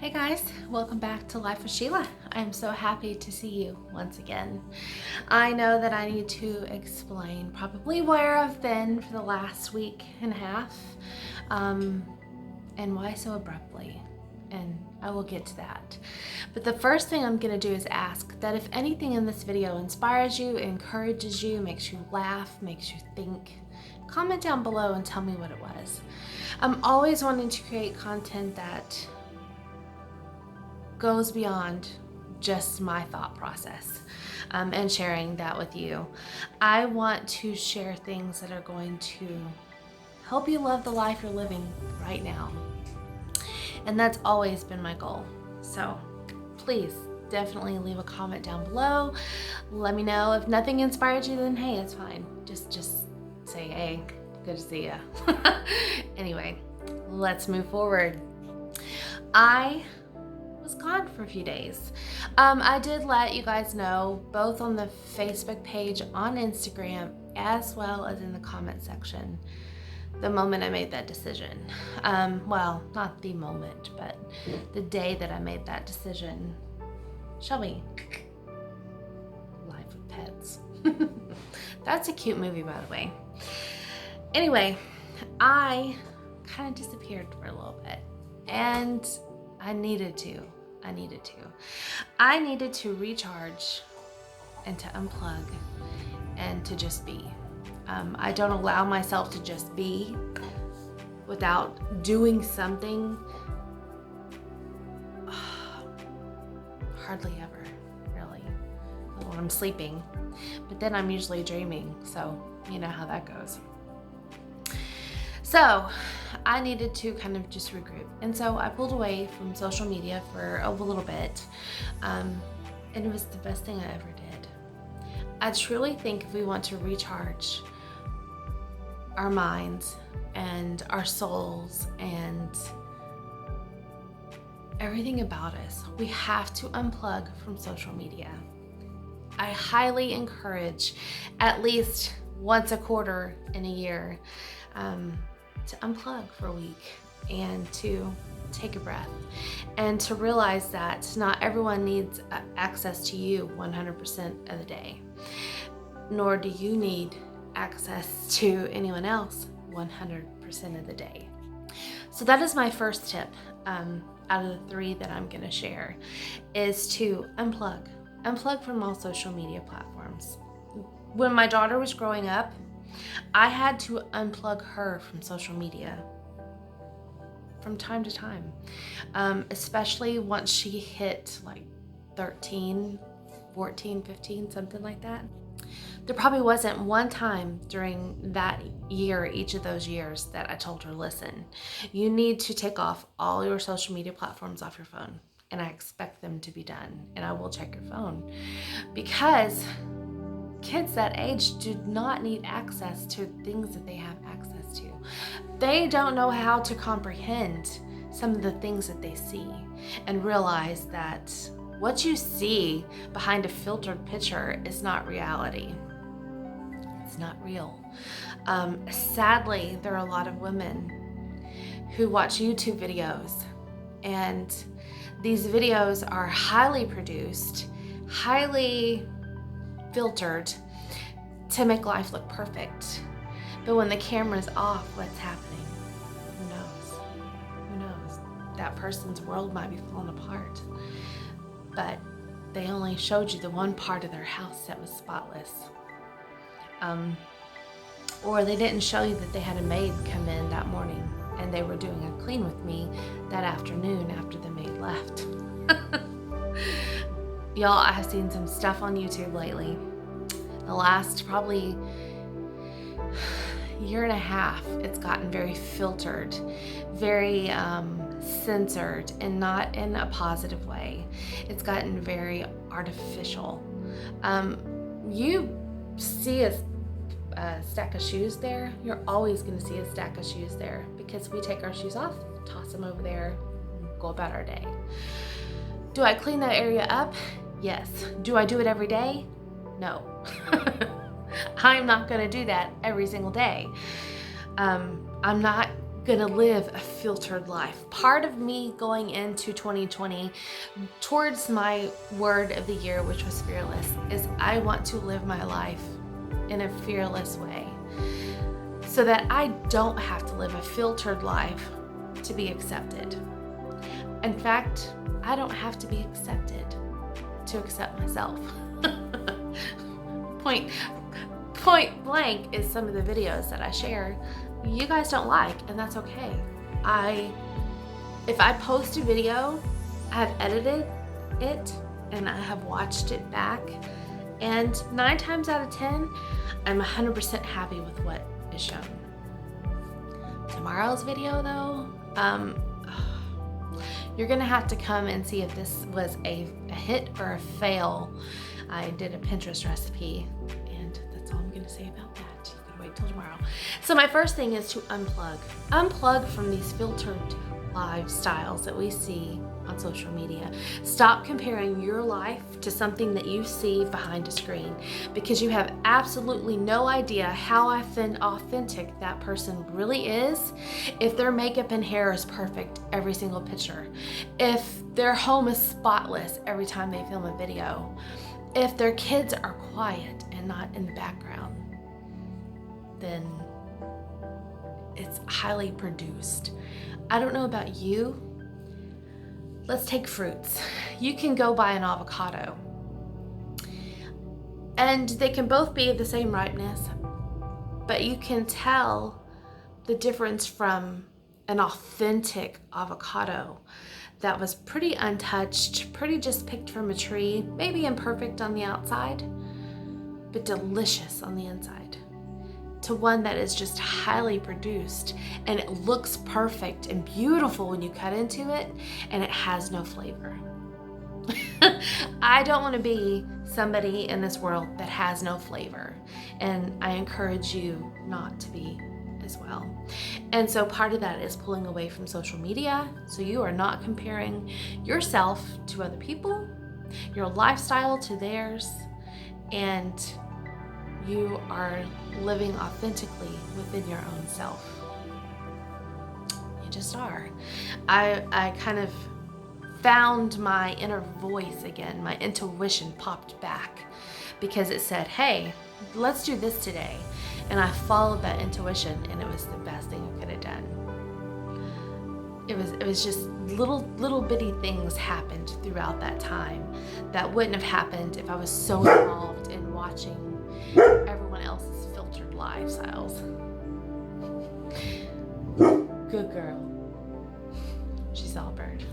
Hey guys, welcome back to Life with Sheila. I'm so happy to see you once again. I know that I need to explain probably where I've been for the last week and a half, and why so abruptly, and I will get to that. But the first thing I'm going to do is ask that if anything in this video inspires you, encourages you, makes you laugh, makes you think, comment down below and tell me what it was. I'm always wanting to create content that goes beyond just my thought process, and sharing that with you. I want to share things that are going to help you love the life you're living right now. And that's always been my goal. So please definitely leave a comment down below. Let me know. If nothing inspired you, then hey, it's fine. Just say, hey, good to see ya. Anyway, let's move forward. I was gone for a few days. I did let you guys know both on the Facebook page, on Instagram, as well as in the comment section the moment I made that decision. Well, not the moment, but the day that I made that decision. Shall we? Life with Pets. That's a cute movie, by the way. Anyway, I kind of disappeared for a little bit, and I needed to recharge and to unplug and to just be. I don't allow myself to just be without doing something. Hardly ever, really. When I'm sleeping. But then I'm usually dreaming, so you know how that goes. So I needed to kind of just regroup. And so I pulled away from social media for a little bit. And it was the best thing I ever did. I truly think if we want to recharge our minds and our souls and everything about us, we have to unplug from social media. I highly encourage at least once a quarter in a year, to unplug for a week and to take a breath and to realize that not everyone needs access to you 100% of the day, nor do you need access to anyone else 100% of the day. So that is my first tip, out of the 3 that I'm going to share, is to unplug from all social media platforms. When my daughter was growing up, I had to unplug her from social media from time to time, especially once she hit like 13, 14, 15, something like that. There probably wasn't one time during that year, each of those years, that I told her, listen, you need to take off all your social media platforms off your phone, and I expect them to be done, and I will check your phone, because kids that age do not need access to things that they have access to. They don't know how to comprehend some of the things that they see and realize that what you see behind a filtered picture is not reality. It's not real. Sadly, there are a lot of women who watch YouTube videos, and these videos are highly produced, highly filtered to make life look perfect. But when the camera's off, what's happening? Who knows? Who knows? That person's world might be falling apart. But they only showed you the one part of their house that was spotless. Or they didn't show you that they had a maid come in that morning and they were doing a clean with me that afternoon after the maid left. Y'all, I have seen some stuff on YouTube lately. The last probably year and a half, it's gotten very filtered, very censored, and not in a positive way. It's gotten very artificial. You see a stack of shoes there, you're always going to see a stack of shoes there, because we take our shoes off, toss them over there, go about our day. Do I clean that area up? Yes. Do I do it every day? No. I'm not going to do that every single day. I'm not gonna live a filtered life. Part of me going into 2020 towards my word of the year, which was fearless, is I want to live my life in a fearless way so that I don't have to live a filtered life to be accepted. In fact, I don't have to be accepted to accept myself. Point blank is some of the videos that I share you guys don't like, and that's okay. If I post a video, I have edited it and I have watched it back, and 9 times out of 10, I'm 100% happy with what is shown. Tomorrow's video though, you're gonna have to come and see if this was a hit or a fail. I did a Pinterest recipe, and that's all I'm gonna say about that. You gotta wait till tomorrow. So my first thing is to unplug from these filtered lifestyles that we see on social media. Stop comparing your life to something that you see behind a screen, because you have absolutely no idea how authentic that person really is. If their makeup and hair is perfect every single picture, if their home is spotless every time they film a video, if their kids are quiet and not in the background, then it's highly produced. I don't know about you. Let's take fruits. You can go buy an avocado, and they can both be the same ripeness, but you can tell the difference from an authentic avocado that was pretty untouched, pretty just picked from a tree, maybe imperfect on the outside, but delicious on the inside, to one that is just highly produced and it looks perfect and beautiful when you cut into it, and it has no flavor. I don't want to be somebody in this world that has no flavor, and I encourage you not to be as well. And so part of that is pulling away from social media, so you are not comparing yourself to other people, your lifestyle to theirs, and you are living authentically within your own self. You just are. I kind of found my inner voice again. My intuition popped back because it said, hey, let's do this today. And I followed that intuition, and it was the best thing I could have done. It was just little bitty things happened throughout that time that wouldn't have happened if I was so involved in watching everyone else's filtered lifestyles. Good girl. She's all bird.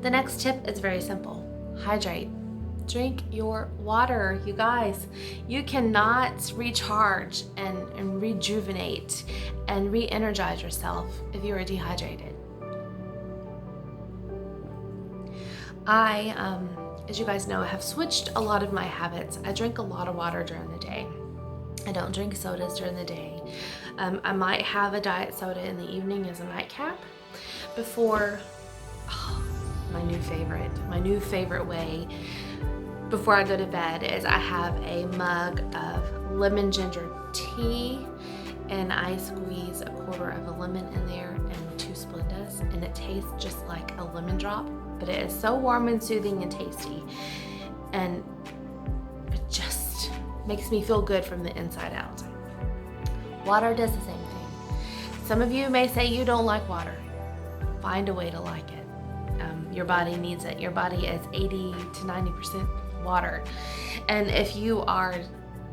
The next tip is very simple. Hydrate. Drink your water, you guys. You cannot recharge and rejuvenate and re-energize yourself if you are dehydrated. I, as you guys know, have switched a lot of my habits. I drink a lot of water during the day. I don't drink sodas during the day. I might have a diet soda in the evening as a nightcap before, my new favorite way before I go to bed is I have a mug of lemon ginger tea, and I squeeze a quarter of a lemon in there and 2 Splendas, and it tastes just like a lemon drop, but it is so warm and soothing and tasty, and it just makes me feel good from the inside out. Water does the same thing. Some of you may say you don't like water. Find a way to like it. Your body needs it. Your body is 80 to 90% water. And if you are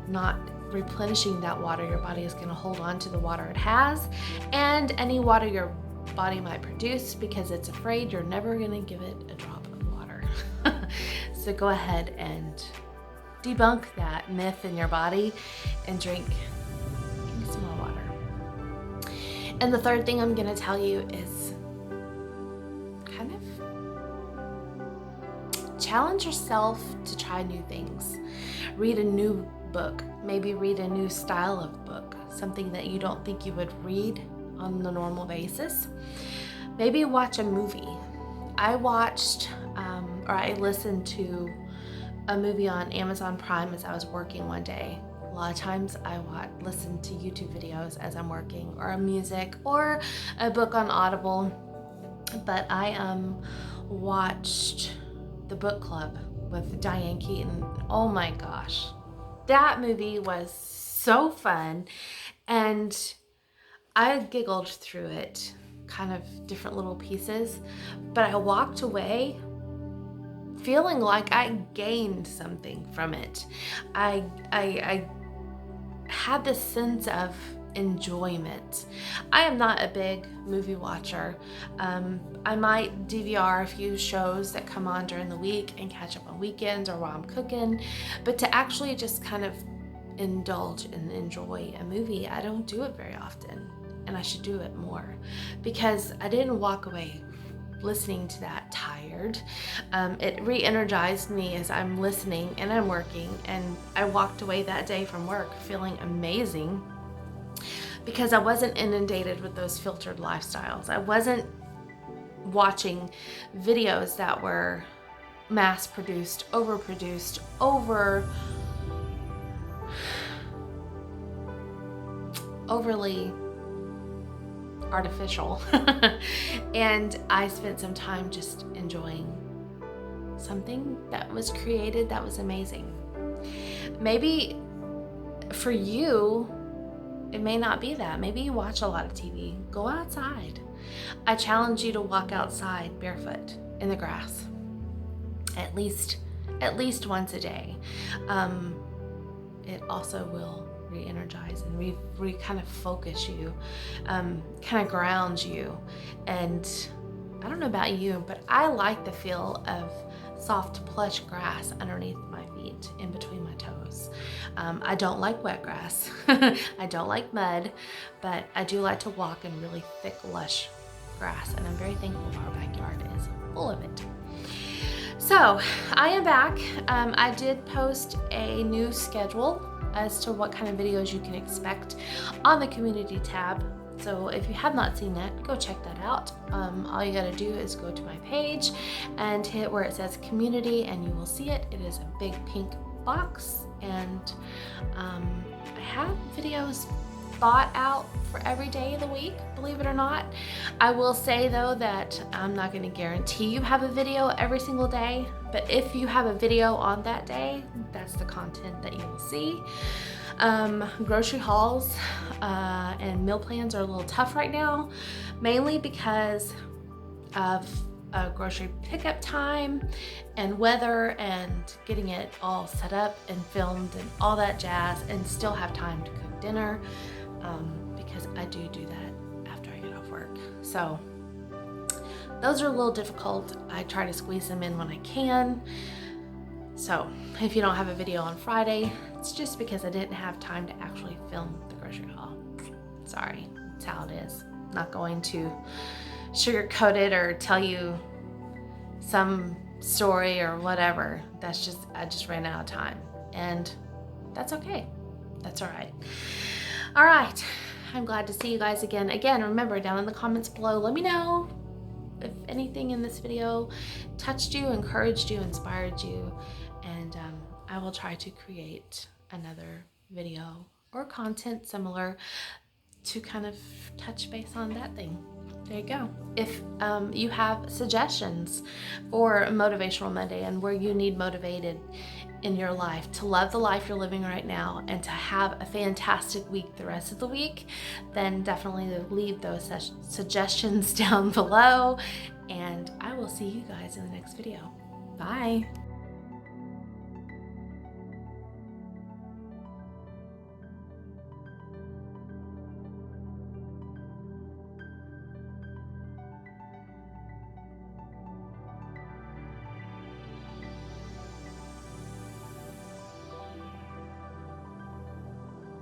not replenishing that water, your body is going to hold on to the water it has, and any water your body might produce, because it's afraid you're never going to give it a drop of water. So go ahead and debunk that myth in your body and drink some more water. And the third thing I'm going to tell you is kind of challenge yourself to try new things. Read a new book, maybe read a new style of book, something that you don't think you would read on the normal basis. Maybe watch a movie. I watched or I listened to a movie on Amazon Prime as I was working one day. A lot of times I listen to YouTube videos as I'm working, or music, or a book on Audible. But I watched The Book Club with Diane Keaton. Oh my gosh. That movie was so fun, and I giggled through it, kind of different little pieces, but I walked away feeling like I gained something from it. I had this sense of enjoyment. I am not a big movie watcher. I might DVR a few shows that come on during the week and catch up on weekends or while I'm cooking, but to actually just kind of indulge and enjoy a movie, I don't do it very often, and I should do it more, because I didn't walk away listening to that tired. It re-energized me as I'm listening and I'm working, and I walked away that day from work feeling amazing because I wasn't inundated with those filtered lifestyles. I wasn't watching videos that were mass-produced, overproduced, overly artificial. And I spent some time just enjoying something that was created that was amazing. Maybe for you, it may not be that. Maybe you watch a lot of TV. Go outside. I challenge you to walk outside barefoot in the grass at least once a day. It also will re-energize and kind of focus you, kind of ground you. And I don't know about you, but I like the feel of soft plush grass underneath my feet, in between my toes. I don't like wet grass. I don't like mud, but I do like to walk in really thick, lush grass, and I'm very thankful our backyard is full of it. So I am back. I did post a new schedule as to what kind of videos you can expect on the community tab. So if you have not seen that, go check that out. All you gotta do is go to my page and hit where it says community, and you will see it. It is a big pink box, and I have videos thought out for every day of the week, believe it or not. I will say though that I'm not going to guarantee you have a video every single day, but if you have a video on that day, that's the content that you will see. Grocery hauls and meal plans are a little tough right now, mainly because of grocery pickup time and weather and getting it all set up and filmed and all that jazz, and still have time to cook dinner, because I do that after I get off work. So those are a little difficult. I try to squeeze them in when I can. So if you don't have a video on Friday, it's just because I didn't have time to actually film the grocery haul. Sorry, that's how it is. Not going to sugarcoat it or tell you some story or whatever. I just ran out of time, and that's okay. That's all right. All right, I'm glad to see you guys again. Again, remember, down in the comments below, let me know if anything in this video touched you, encouraged you, inspired you, and I will try to create another video or content similar to kind of touch base on that thing. There you go. If you have suggestions for Motivational Monday and where you need motivated in your life to love the life you're living right now and to have a fantastic week the rest of the week, then definitely leave those suggestions down below, and I will see you guys in the next video. Bye.